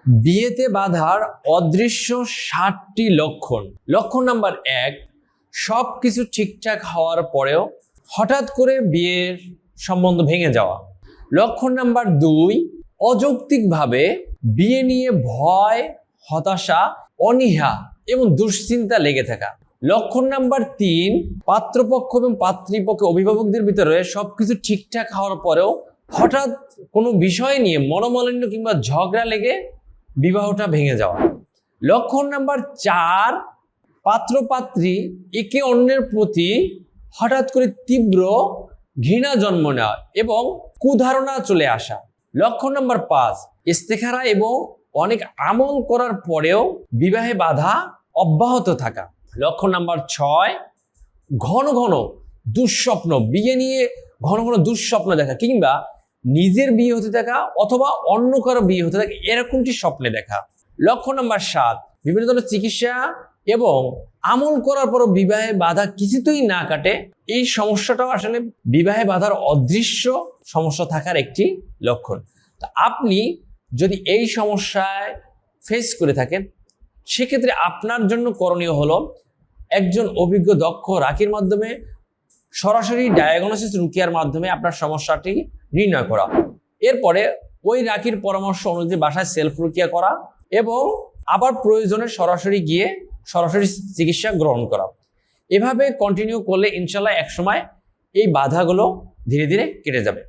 বিয়েতে বাধার অদৃশ্য 60টি লক্ষণ। লক্ষণ নাম্বার 1, সবকিছু ঠিকঠাক হওয়ার পরেও হঠাৎ করে বিয়ের সম্বন্ধ ভেঙে যাওয়া। লক্ষণ নাম্বার 2, অযৌক্তিকভাবে বিয়ে নিয়ে ভয়, হতাশা, অনীহা এবং দুশ্চিন্তা লেগে থাকা। লক্ষণ নাম্বার 3, পাত্রপক্ষ এবং পাত্রীপক্ষ অভিভাবকদের ভিতরে সবকিছু ঠিকঠাক হওয়ার পরেও হঠাৎ কোনো বিষয় নিয়ে মনোমালিন্য কিংবা ঝগড়া লেগে বিবাহটা ভেঙে যাওয়া। লক্ষণ নাম্বার 4, পাত্র পাত্রী একে অন্যের প্রতি হঠাৎ করে তীব্র ঘৃণা জন্ম নেওয়া এবং কুধারণা চলে আসা। লক্ষণ নাম্বার 5, ইস্তেখারা এবং অনেক আমল করার পরেও বিবাহে বাধা অব্যাহত থাকা। লক্ষণ নাম্বার 6, ঘন ঘন দুঃস্বপ্ন, বিয়ে নিয়ে ঘন ঘন দুঃস্বপ্ন দেখা কিংবা নিজের বিয়ে হতে থাকা অথবা অন্য কারো বিয়ে হতে থাকা এরকমটি স্বপ্নে দেখা। লক্ষণ নাম্বার 7, বিভিন্ন ধরনের চিকিৎসা এবং আমল করার পরও বিবাহে বাধা কিছুতেই না কাটে। এই সমস্যাটাও আসলে বিবাহে বাধার অদৃশ্য সমস্যা থাকার একটি লক্ষণ। তো আপনি যদি এই সমস্যায় ফেস করে থাকেন সেক্ষেত্রে আপনার জন্য করণীয় হলো একজন অভিজ্ঞ দক্ষ রাকির মাধ্যমে সরাসরি ডায়াগনোসিস রুকিয়ার মাধ্যমে আপনার সমস্যাটি নির্ণয় করা, এরপরে ওই রাকির পরামর্শ অনুযায়ী বাসায় সেলফ রুকিয়া করা এবং আবার প্রয়োজনে সরাসরি গিয়ে সরাসরি চিকিৎসা গ্রহণ করা। এভাবে কন্টিনিউ করলে ইনশাল্লাহ একসময় এই বাধাগুলো ধীরে ধীরে কেটে যাবে।